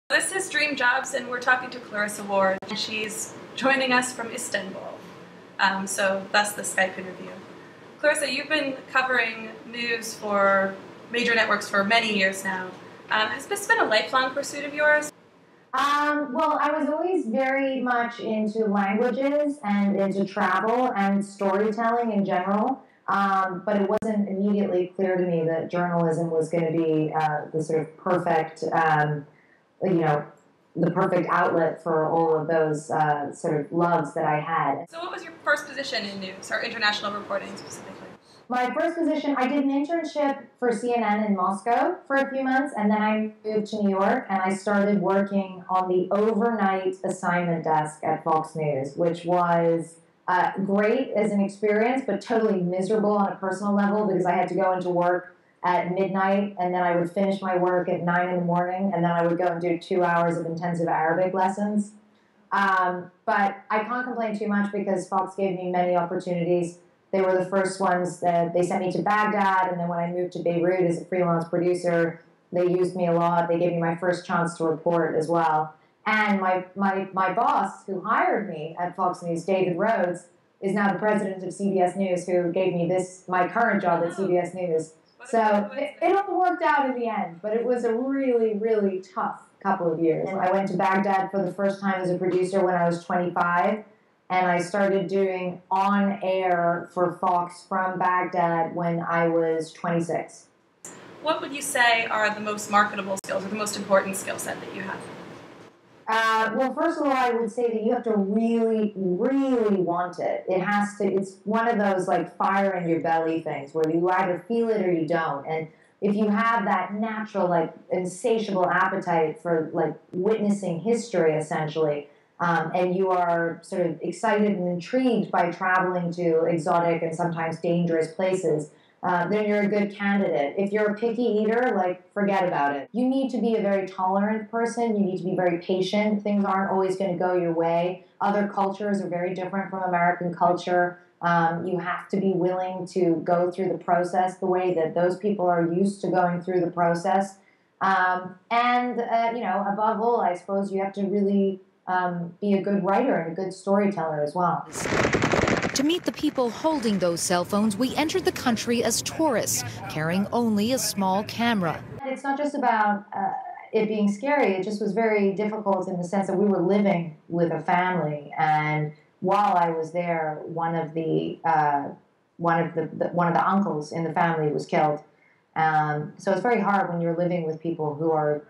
This is Dream Jobs, and we're talking to Clarissa Ward. She's joining us from Istanbul, so that's the Skype interview. Clarissa, you've been covering news for major networks for many years now. Has this been a lifelong pursuit of yours? Well, I was always very much into languages and into travel and storytelling in general, but it wasn't immediately clear to me that journalism was going to be the sort of perfect, the perfect outlet for all of those sort of loves that I had. So what was your first position in news, or international reporting specifically? My first position, I did an internship for CNN in Moscow for a few months, and then I moved to New York, and I started working on the overnight assignment desk at Fox News, which was great as an experience, but totally miserable on a personal level because I had to go into work at midnight, and then I would finish my work at 9 in the morning, and then I would go and do 2 hours of intensive Arabic lessons. But I can't complain too much because Fox gave me many opportunities. They were the first ones that they sent me to Baghdad, and then when I moved to Beirut as a freelance producer, they used me a lot. They gave me my first chance to report as well. And my boss, who hired me at Fox News, David Rhodes, is now the president of CBS News, who gave me my current job at CBS News. So it all worked out in the end, but it was a really, really tough couple of years. I went to Baghdad for the first time as a producer when I was 25. And I started doing on-air for Fox from Baghdad when I was 26. What would you say are the most marketable skills or the most important skill set that you have? Well, first of all, I would say that you have to really, really want it. It's one of those like fire in your belly things where you either feel it or you don't. And if you have that natural, like insatiable appetite for like witnessing history, essentially, and you are sort of excited and intrigued by traveling to exotic and sometimes dangerous places, then you're a good candidate. If you're a picky eater, like, forget about it. You need to be a very tolerant person. You need to be very patient. Things aren't always going to go your way. Other cultures are very different from American culture. You have to be willing to go through the process the way that those people are used to going through the process. Above all, I suppose you have to really be a good writer and a good storyteller as well. To meet the people holding those cell phones, we entered the country as tourists, carrying only a small camera. It's not just about it being scary. It just was very difficult in the sense that we were living with a family, and while I was there, one of the uncles in the family was killed. So it's very hard when you're living with people who are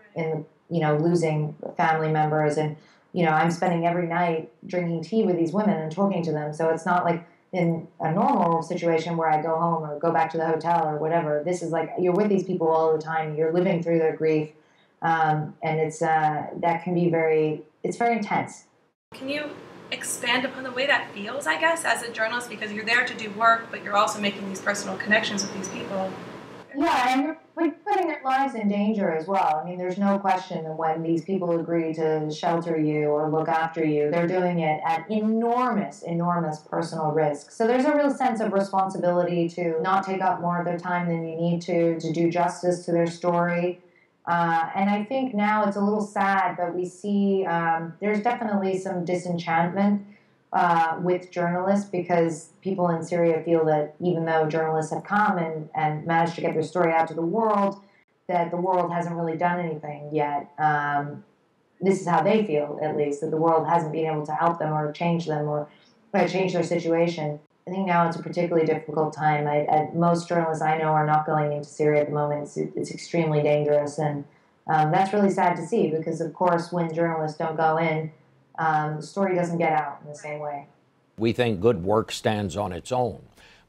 losing family members, and I'm spending every night drinking tea with these women and talking to them. So it's not like in a normal situation where I go home or go back to the hotel or whatever. This is like you're with these people all the time. You're living through their grief, and that can be very intense. Can you expand upon the way that feels, I guess, as a journalist, because you're there to do work, but you're also making these personal connections with these people? Yeah, and you're putting their lives in danger as well. I mean, there's no question that when these people agree to shelter you or look after you, they're doing it at enormous, enormous personal risk. So there's a real sense of responsibility to not take up more of their time than you need to do justice to their story. And I think now it's a little sad that we see there's definitely some disenchantment with journalists, because people in Syria feel that even though journalists have come and managed to get their story out to the world, that the world hasn't really done anything yet. This is how they feel, at least, that the world hasn't been able to help them or change them or change their situation. I think now it's a particularly difficult time. Most journalists I know are not going into Syria at the moment. It's extremely dangerous, and that's really sad to see, because, of course, when journalists don't go in, the story doesn't get out in the same way. We think good work stands on its own.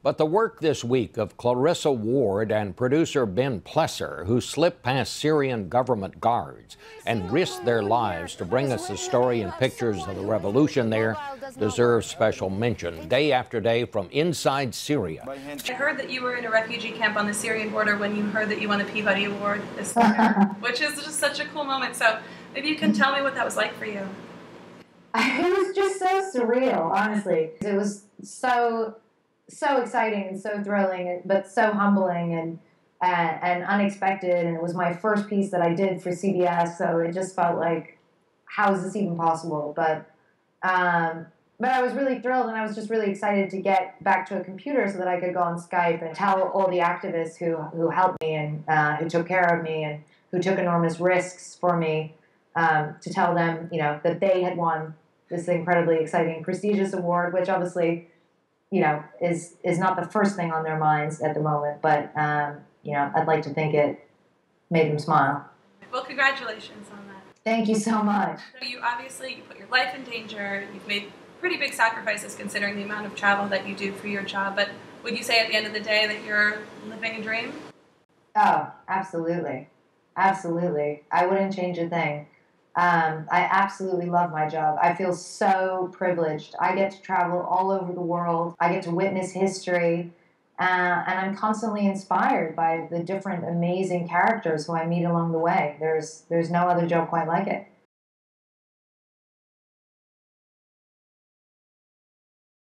But the work this week of Clarissa Ward and producer Ben Plesser, who slipped past Syrian government guards and risked their lives to bring us the story and pictures of the revolution there, deserves special mention day after day from inside Syria. I heard that you were in a refugee camp on the Syrian border when you heard that you won the Peabody Award this summer, which is just such a cool moment. So maybe you can tell me what that was like for you. It was just so surreal, honestly. It was so exciting and so thrilling, but so humbling. And and unexpected, and it was my first piece that I did for CBS, so it just felt like, how is this even possible? But I was really thrilled, and I was just really excited to get back to a computer so that I could go on Skype and tell all the activists who helped me and who took care of me and who took enormous risks for me, to tell them, that they had won this incredibly exciting, prestigious award, which obviously, is not the first thing on their minds at the moment, but I'd like to think it made them smile. Well, congratulations on that. Thank you so much. So you put your life in danger. You've made pretty big sacrifices considering the amount of travel that you do for your job. But would you say at the end of the day that you're living a dream? Oh, absolutely. Absolutely. I wouldn't change a thing. I absolutely love my job. I feel so privileged. I get to travel all over the world. I get to witness history. And I'm constantly inspired by the different amazing characters who I meet along the way. There's no other job quite like it.